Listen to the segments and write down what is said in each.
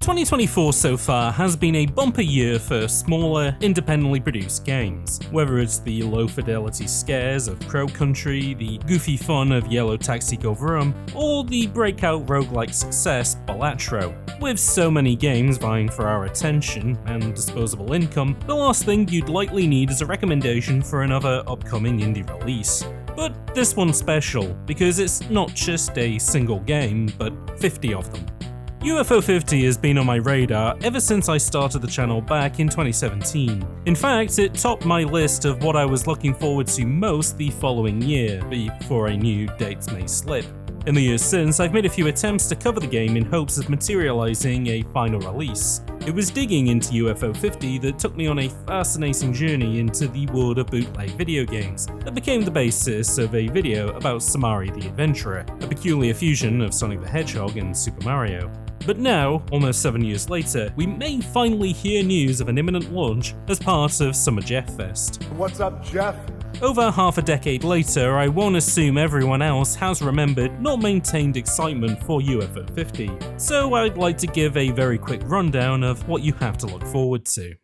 2024 so far has been a bumper year for smaller, independently produced games. Whether it's the low-fidelity scares of Crow Country, the goofy fun of Yellow Taxi Go Vroom, or the breakout roguelike success Balatro. With so many games vying for our attention and disposable income, the last thing you'd likely need is a recommendation for another upcoming indie release. But this one's special, because it's not just a single game, but 50 of them. UFO50 has been on my radar ever since I started the channel back in 2017. In fact, it topped my list of what I was looking forward to most the following year, before I knew dates may slip. In the years since, I've made a few attempts to cover the game in hopes of materializing a final release. It was digging into UFO50 that took me on a fascinating journey into the world of bootleg video games that became the basis of a video about Samari the Adventurer, a peculiar fusion of Sonic the Hedgehog and Super Mario. But now, almost 7 years later, we may finally hear news of an imminent launch as part of Summer Jeff Fest. What's up, Jeff? Over half a decade later, I won't assume everyone else has remembered nor maintained excitement for UFO50, so I'd like to give a very quick rundown of what you have to look forward to.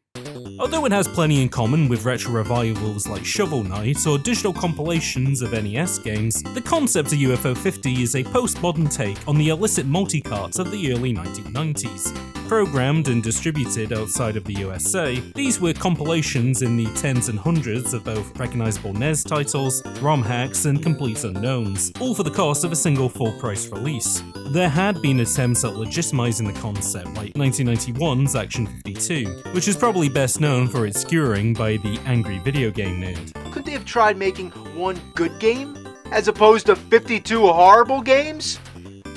Although it has plenty in common with retro revivals like Shovel Knight or digital compilations of NES games, the concept of UFO50 is a postmodern take on the illicit multicarts of the early 1990s. Programmed and distributed outside of the USA, these were compilations in the tens and hundreds of both recognizable NES titles, ROM hacks, and complete unknowns, all for the cost of a single full-price release. There had been attempts at legitimizing the concept, like 1991's Action 52, which is probably best known for its skewering by the angry video game nerd. Could they have tried making one good game, as opposed to 52 horrible games?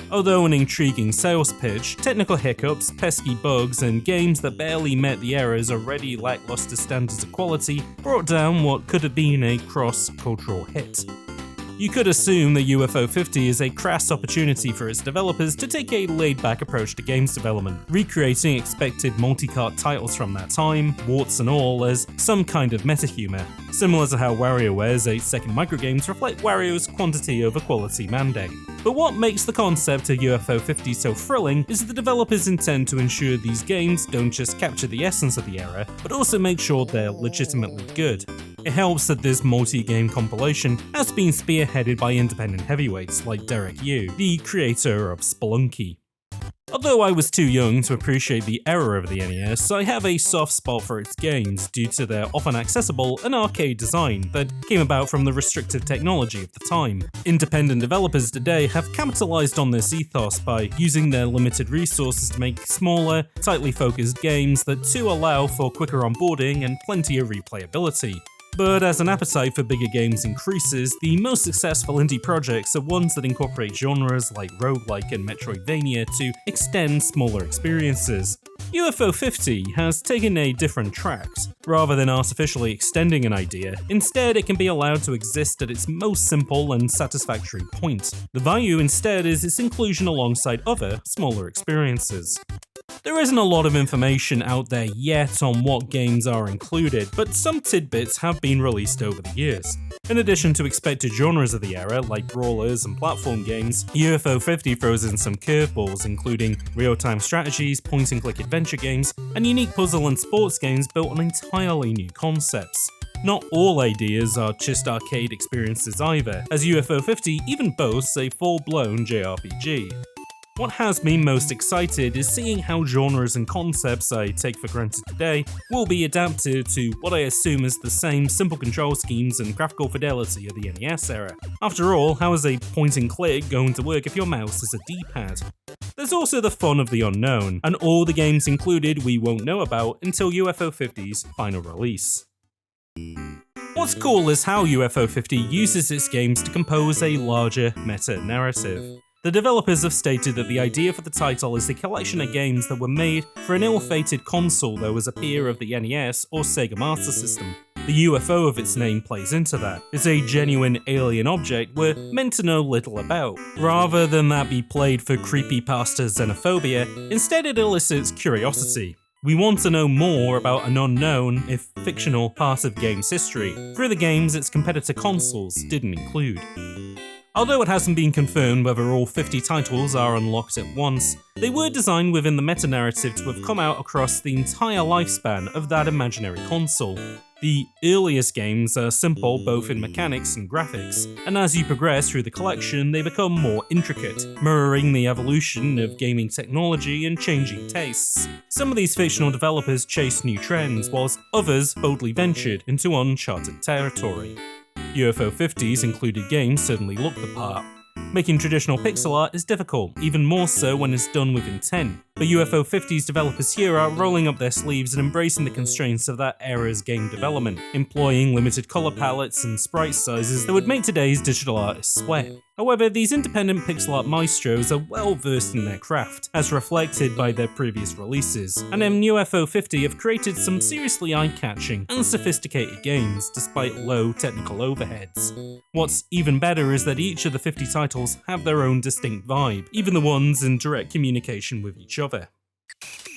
Although an intriguing sales pitch, technical hiccups, pesky bugs, and games that barely met the era's already lackluster standards of quality brought down what could have been a cross-cultural hit. You could assume that UFO50 is a crass opportunity for its developers to take a laid-back approach to games development, recreating expected multi-cart titles from that time, warts and all, as some kind of meta-humor, similar to how WarioWare's 8-second microgames reflect Wario's quantity over quality mandate. But what makes the concept of UFO50 so thrilling is the developers intend to ensure these games don't just capture the essence of the era, but also make sure they're legitimately good. It helps that this multi-game compilation has been spearheaded by independent heavyweights like Derek Yu, the creator of Spelunky. Although I was too young to appreciate the era of the NES, I have a soft spot for its games due to their often accessible and arcade design that came about from the restrictive technology of the time. Independent developers today have capitalized on this ethos by using their limited resources to make smaller, tightly focused games that too allow for quicker onboarding and plenty of replayability. But as an appetite for bigger games increases, the most successful indie projects are ones that incorporate genres like roguelike and Metroidvania to extend smaller experiences. UFO50 has taken a different track. Rather than artificially extending an idea, instead it can be allowed to exist at its most simple and satisfactory point. The value instead is its inclusion alongside other, smaller experiences. There isn't a lot of information out there yet on what games are included, but some tidbits have been released over the years. In addition to expected genres of the era, like brawlers and platform games, UFO50 throws in some curveballs, including real-time strategies, point-and-click adventure games, and unique puzzle and sports games built on entirely new concepts. Not all ideas are just arcade experiences either, as UFO50 even boasts a full-blown JRPG. What has me most excited is seeing how genres and concepts I take for granted today will be adapted to what I assume is the same simple control schemes and graphical fidelity of the NES era. After all, how is a point-and-click going to work if your mouse is a D-pad? There's also the fun of the unknown, and all the games included we won't know about until UFO50's final release. What's cool is how UFO50 uses its games to compose a larger meta-narrative. The developers have stated that the idea for the title is a collection of games that were made for an ill-fated console that was a peer of the NES or Sega Master System. The UFO of its name plays into that. It's a genuine alien object we're meant to know little about. Rather than that be played for creepypasta xenophobia, instead it elicits curiosity. We want to know more about an unknown, if fictional, part of games history, through the games its competitor consoles didn't include. Although it hasn't been confirmed whether all 50 titles are unlocked at once, they were designed within the meta-narrative to have come out across the entire lifespan of that imaginary console. The earliest games are simple both in mechanics and graphics, and as you progress through the collection they become more intricate, mirroring the evolution of gaming technology and changing tastes. Some of these fictional developers chased new trends, whilst others boldly ventured into uncharted territory. UFO50's included games certainly look the part. Making traditional pixel art is difficult, even more so when it's done with intent, but UFO50's developers here are rolling up their sleeves and embracing the constraints of that era's game development, employing limited colour palettes and sprite sizes that would make today's digital artists sweat. However, these independent pixel art maestros are well versed in their craft, as reflected by their previous releases, and UFO50 have created some seriously eye-catching and sophisticated games despite low technical overheads. What's even better is that each of the 50 titles have their own distinct vibe, even the ones in direct communication with each other.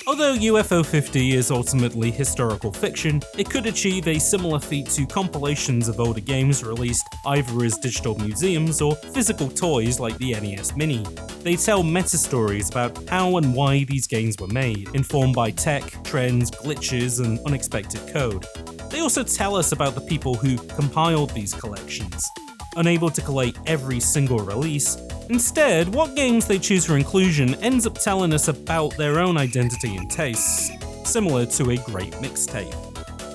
Although UFO50 is ultimately historical fiction, it could achieve a similar feat to compilations of older games released either as digital museums or physical toys like the NES Mini. They tell meta-stories about how and why these games were made, informed by tech, trends, glitches, and unexpected code. They also tell us about the people who compiled these collections. Unable to collate every single release, instead, what games they choose for inclusion ends up telling us about their own identity and tastes, similar to a great mixtape.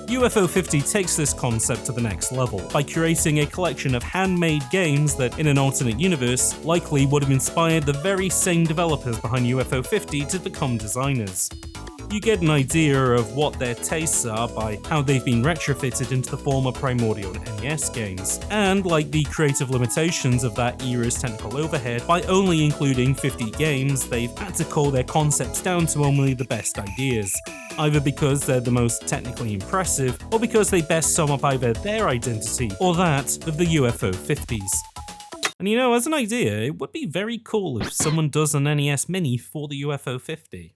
UFO50 takes this concept to the next level by curating a collection of handmade games that, in an alternate universe, likely would have inspired the very same developers behind UFO50 to become designers. You get an idea of what their tastes are by how they've been retrofitted into the former primordial NES games, and like the creative limitations of that era's technical overhead, by only including 50 games, they've had to cull their concepts down to only the best ideas, either because they're the most technically impressive, or because they best sum up either their identity or that of the UFO50s. And as an idea, it would be very cool if someone does an NES Mini for the UFO50.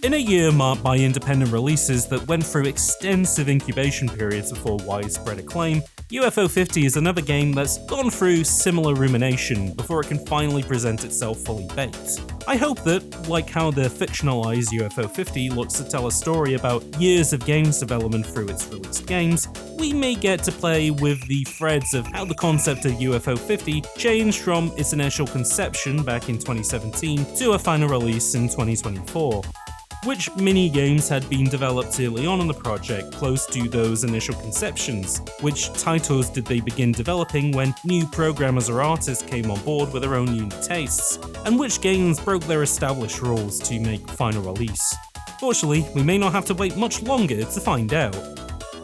In a year marked by independent releases that went through extensive incubation periods before widespread acclaim, UFO50 is another game that's gone through similar rumination before it can finally present itself fully baked. I hope that, like how the fictionalized UFO50 looks to tell a story about years of games development through its released games, we may get to play with the threads of how the concept of UFO50 changed from its initial conception back in 2017 to a final release in 2024. Which mini-games had been developed early on in the project close to those initial conceptions? Which titles did they begin developing when new programmers or artists came on board with their own unique tastes? And which games broke their established rules to make final release? Fortunately, we may not have to wait much longer to find out.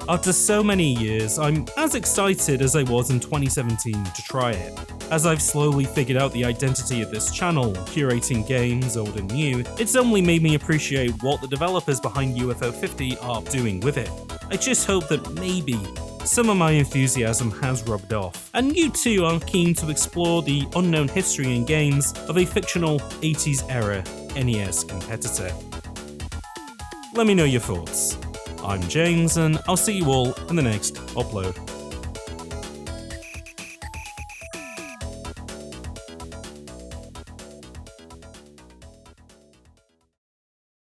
After so many years, I'm as excited as I was in 2017 to try it. As I've slowly figured out the identity of this channel, curating games old and new, it's only made me appreciate what the developers behind UFO50 are doing with it. I just hope that maybe some of my enthusiasm has rubbed off, and you too are keen to explore the unknown history and games of a fictional 80s era NES competitor. Let me know your thoughts. I'm James, and I'll see you all in the next upload.